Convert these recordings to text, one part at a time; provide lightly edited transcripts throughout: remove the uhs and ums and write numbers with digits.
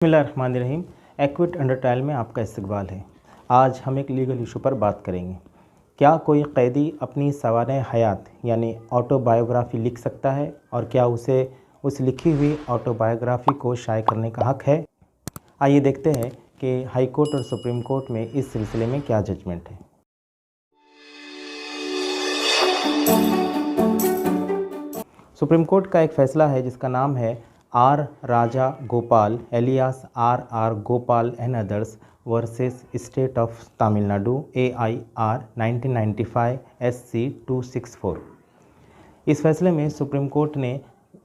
बिस्मिल्लाहिर्रहमानिर्रहीम। Equity under trial में आपका इस्तकबाल है। आज हम एक लीगल इशू पर बात करेंगे। क्या कोई कैदी अपनी सवारे हयात यानी ऑटोबायोग्राफ़ी लिख सकता है और क्या उसे उस लिखी हुई ऑटोबायोग्राफ़ी को शाये करने का हक़ है? आइए देखते हैं कि हाई कोर्ट और सुप्रीम कोर्ट में इस सिलसिले में क्या जजमेंट है। सुप्रीम कोर्ट का एक फ़ैसला है जिसका नाम है R Raja Gopal alias R Gopal and others versus state of Tamil Nadu AIR 1995 SC 264। इस फैसले में सुप्रीम कोर्ट ने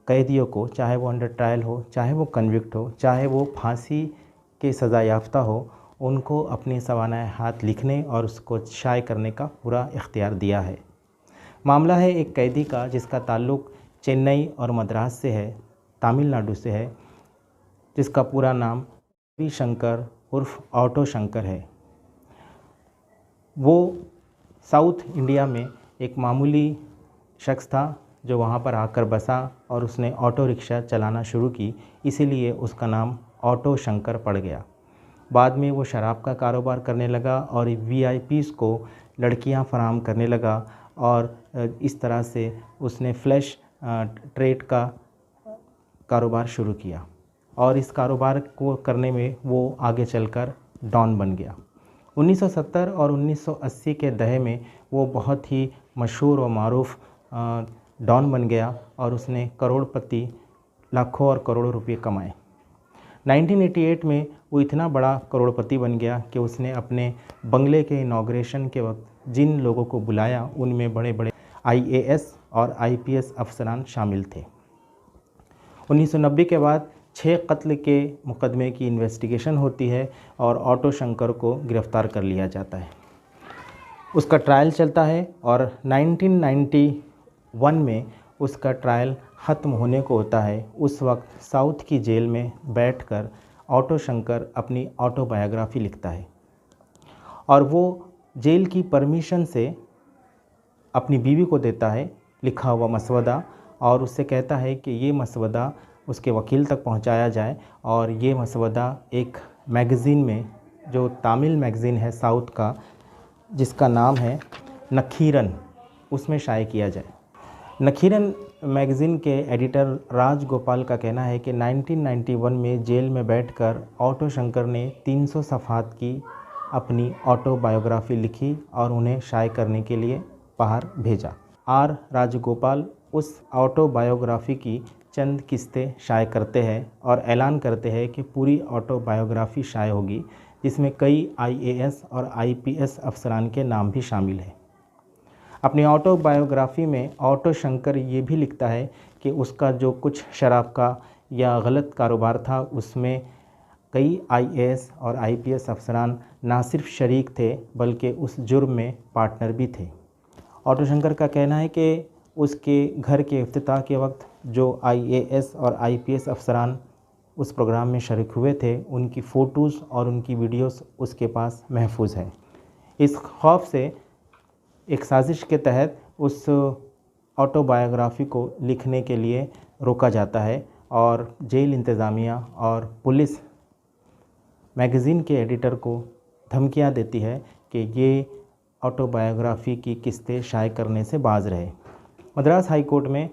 कैदियों को, चाहे वो अंडर ट्रायल हो, चाहे वो कन्विक्ट हो, चाहे वो फांसी के सज़ा याफ्ता हो, उनको अपनी सवानाए हाथ लिखने और उसको शाये करने का पूरा इख्तियार दिया है। मामला है एक कैदी का जिसका ताल्लुक़ चेन्नई और मद्रास से है, तमिलनाडु से है, जिसका पूरा नाम रवि शंकर उर्फ ऑटो शंकर है। वो साउथ इंडिया में एक मामूली शख्स था जो वहाँ पर आकर बसा और उसने ऑटो रिक्शा चलाना शुरू की, इसीलिए उसका नाम ऑटो शंकर पड़ गया। बाद में वो शराब का कारोबार करने लगा और VIPs को लड़कियाँ फराहम करने लगा और इस तरह से उसने फ्लैश ट्रेड का कारोबार शुरू किया और इस कारोबार को करने में वो आगे चलकर डॉन बन गया। 1970 और 1980 के दहे में वो बहुत ही मशहूर और मारूफ डॉन बन गया और उसने करोड़पति, लाखों और करोड़ों रुपए कमाए। 1988 में वो इतना बड़ा करोड़पति बन गया कि उसने अपने बंगले के इनॉग्रेशन के वक्त जिन लोगों को बुलाया उनमें बड़े बड़े IAS और IPS अफसरान शामिल थे। 1990 के बाद 6 कत्ल के मुकदमे की इन्वेस्टिगेशन होती है और ऑटो शंकर को गिरफ़्तार कर लिया जाता है। उसका ट्रायल चलता है और 1991 में उसका ट्रायल ख़त्म होने को होता है। उस वक्त साउथ की जेल में बैठकर ऑटो शंकर अपनी ऑटोबायोग्राफ़ी लिखता है और वो जेल की परमिशन से अपनी बीवी को देता है लिखा हुआ मसवदा और उससे कहता है कि ये मसवदा उसके वकील तक पहुंचाया जाए और ये मसवदा एक मैगज़ीन में, जो तमिल मैगज़ीन है साउथ का, जिसका नाम है नखीरन, उसमें शाये किया जाए। नखीरन मैगज़ीन के एडिटर राज गोपाल का कहना है कि 1991 में जेल में बैठकर ऑटो शंकर ने 300 सफ़हात की अपनी ऑटोबायोग्राफ़ी लिखी और उन्हें शाये करने के लिए बाहर भेजा। आर राजगोपाल उस ऑटोबायोग्राफ़ी की चंद किस्तें शाये करते हैं और ऐलान करते हैं कि पूरी ऑटोबायोग्राफ़ी शाये होगी, जिसमें कई IAS और IPS अफसरान के नाम भी शामिल हैं। अपनी ऑटोबायोग्राफ़ी में ऑटो शंकर ये भी लिखता है कि उसका जो कुछ शराब का या गलत कारोबार था उसमें कई IAS और IPS अफसरान ना सिर्फ शरीक थे बल्कि उस जुर्म में पार्टनर भी थे। ऑटो शंकर का कहना है कि उसके घर के इफ्तिताह के वक्त जो IAS और IPS अफसरान उस प्रोग्राम में शरीक हुए थे, उनकी फ़ोटोज़ और उनकी वीडियोस उसके पास महफूज है। इस खौफ से एक साजिश के तहत उस ऑटोबायोग्राफ़ी को लिखने के लिए रोका जाता है और जेल इंतज़ामिया और पुलिस मैगज़ीन के एडिटर को धमकियां देती है कि ये ऑटोबायोग्राफ़ी की किस्तें शाये करने से बाज रहे। मद्रास हाई कोर्ट में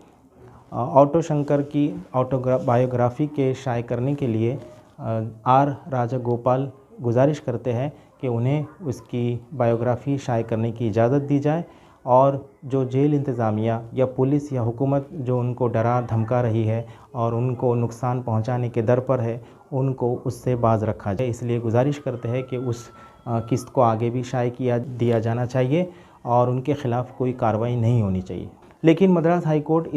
ऑटो शंकर की ऑटोबायोग्राफ़ी के शाये करने के लिए आर राजा गोपाल गुजारिश करते हैं कि उन्हें उसकी बायोग्राफ़ी शाये करने की इजाज़त दी जाए और जो जेल इंतज़ामिया या पुलिस या हुकूमत जो उनको डरा धमका रही है और उनको नुकसान पहुंचाने के दर पर है, उनको उससे बाज रखा जाए। इसलिए गुजारिश करते हैं कि उस किस्त को आगे भी शाये दिया जाना चाहिए और उनके ख़िलाफ़ कोई कार्रवाई नहीं होनी चाहिए। लेकिन मद्रास हाई कोर्ट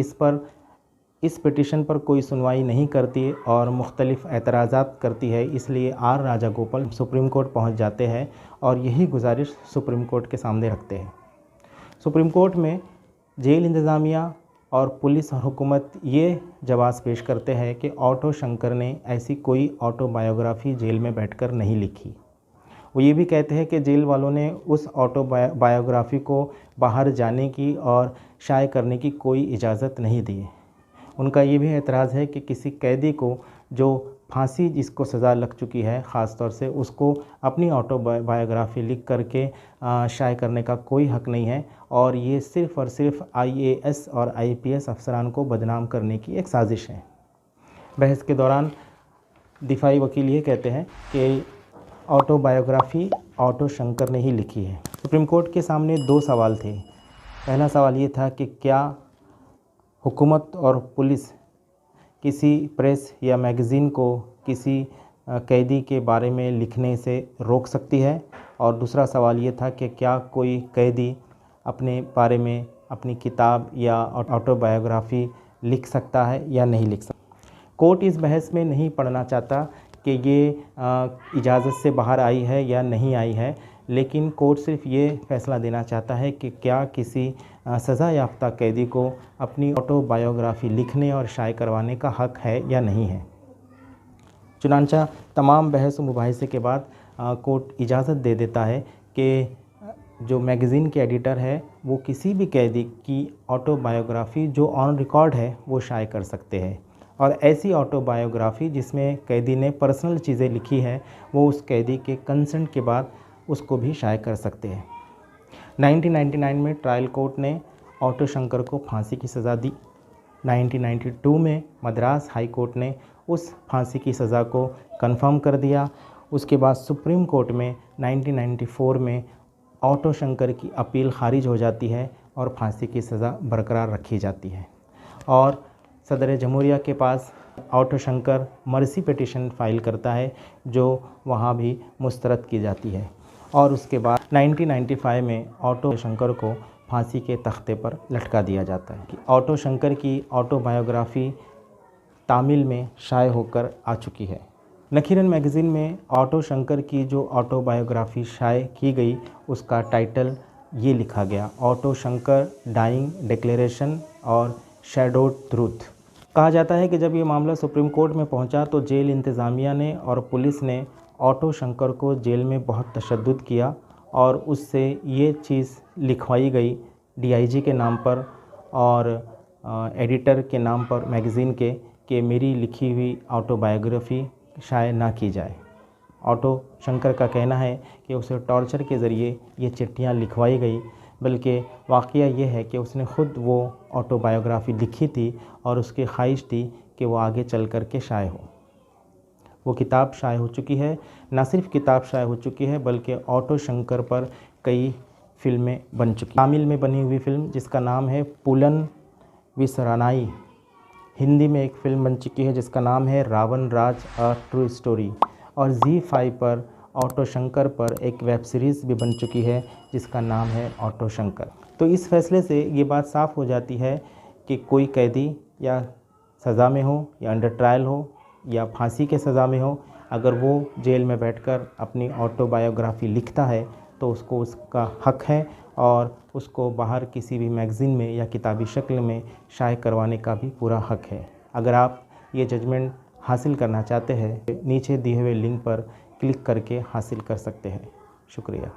इस पिटीशन पर कोई सुनवाई नहीं करती और मुख्तलिफ़ एतराज़ात करती है। इसलिए R Raja Gopal supreme court पहुंच जाते हैं और यही गुजारिश सुप्रीम कोर्ट के सामने रखते हैं। सुप्रीम कोर्ट में जेल इंतज़ामिया और पुलिस और हुकूमत ये जवाब पेश करते हैं कि ऑटो शंकर ने ऐसी कोई ऑटोबायोग्राफ़ी जेल में बैठकर नहीं लिखी। वो ये भी कहते हैं कि जेल वालों ने उस ऑटोबायोग्राफ़ी को बाहर जाने की और शाये करने की कोई इजाज़त नहीं दी। उनका ये भी एतराज़ है कि किसी कैदी को जो फांसी जिसको सज़ा लग चुकी है ख़ास तौर से, उसको अपनी ऑटोबायोग्राफी लिख करके शाये करने का कोई हक़ नहीं है। और ये सिर्फ़ और सिर्फ IAS और IPS अफसरान को बदनाम करने की एक साजिश है। बहस के दौरान दिफाई वकील ये कहते हैं कि ऑटोबायोग्राफी ऑटो शंकर ने ही लिखी है। सुप्रीम कोर्ट के सामने 2 सवाल थे। पहला सवाल ये था कि क्या हुकूमत और पुलिस किसी प्रेस या मैगज़ीन को किसी कैदी के बारे में लिखने से रोक सकती है, और दूसरा सवाल ये था कि क्या कोई कैदी अपने बारे में अपनी किताब या ऑटोबायोग्राफी लिख सकता है या नहीं लिख सकता। कोर्ट इस बहस में नहीं पढ़ना चाहता कि ये इजाज़त से बाहर आई है या नहीं आई है, लेकिन कोर्ट सिर्फ ये फैसला देना चाहता है कि क्या किसी सज़ा याफ्ता कैदी को अपनी ऑटोबायोग्राफी लिखने और शाये करवाने का हक़ है या नहीं है। चुनांचा तमाम बहस व मुबाहिसे के बाद कोर्ट इजाज़त दे देता है कि जो मैगज़ीन के एडिटर है वो किसी भी कैदी की ऑटोबायोग्राफी जो ऑन रिकॉर्ड है वो शाये कर सकते हैं, और ऐसी ऑटोबायोग्राफी जिसमें कैदी ने पर्सनल चीज़ें लिखी है वो उस कैदी के कंसेंट के बाद उसको भी शाये कर सकते हैं। 1999 में ट्रायल कोर्ट ने ऑटो शंकर को फांसी की सज़ा दी। 1992 में मद्रास हाई कोर्ट ने उस फांसी की सज़ा को कंफर्म कर दिया। उसके बाद सुप्रीम कोर्ट में 1994 में ऑटो शंकर की अपील खारिज हो जाती है और फांसी की सज़ा बरकरार रखी जाती है, और सदर जमहूरिया के पास Auto Shankar mercy petition file करता है जो वहाँ भी मुस्तरद की जाती है। और उसके बाद 1995 में ऑटो शंकर को फांसी के तख्ते पर लटका दिया जाता है। ऑटो शंकर की ऑटोबायोग्राफी तामिल में शाये होकर आ चुकी है। नखीरन मैगज़ीन में ऑटो शंकर की जो ऑटोबायोग्राफी शाये की गई उसका टाइटल ये लिखा गया, ऑटो शंकर डाइंग डिक्लेरेशन और शैडोड ट्रूथ। कहा जाता है कि जब ये मामला सुप्रीम कोर्ट में पहुंचा तो जेल इंतज़ामिया ने और पुलिस ने ऑटो शंकर को जेल में बहुत तशद्दुद किया, और उससे ये चीज़ लिखवाई गई DIG के नाम पर और एडिटर के नाम पर मैगज़ीन के कि मेरी लिखी हुई ऑटोबायोग्राफी शाये ना की जाए। ऑटो शंकर का कहना है कि उसे टॉर्चर के ज़रिए ये चिट्ठियाँ लिखवाई गई, बल्कि वाक़या ये है कि उसने ख़ुद वो ऑटोबायोग्राफी लिखी थी और उसकी ख्वाहिश थी कि वो आगे चल कर के शाये हो। वो किताब शाये हो चुकी है, न सिर्फ किताब शाये हो चुकी है बल्कि ऑटो शंकर पर कई फ़िल्में बन चुकी। तामिल में बनी हुई फ़िल्म जिसका नाम है पुलन विसरानाई, हिंदी में एक फ़िल्म बन चुकी है जिसका नाम है रावण राज अ ट्रू स्टोरी, और ZEE5 पर ऑटो शंकर पर एक वेब सीरीज़ भी बन चुकी है जिसका नाम है ऑटो शंकर। तो इस फैसले से ये बात साफ़ हो जाती है कि कोई कैदी या सज़ा में हो या अंडर ट्रायल हो या फांसी के सज़ा में हो, अगर वो जेल में बैठकर अपनी ऑटोबायोग्राफी लिखता है तो उसको उसका हक़ है, और उसको बाहर किसी भी मैगज़ीन में या किताबी शक्ल में शाये करवाने का भी पूरा हक़ है। अगर आप ये जजमेंट हासिल करना चाहते हैं नीचे दिए हुए लिंक पर क्लिक करके हासिल कर सकते हैं। शुक्रिया।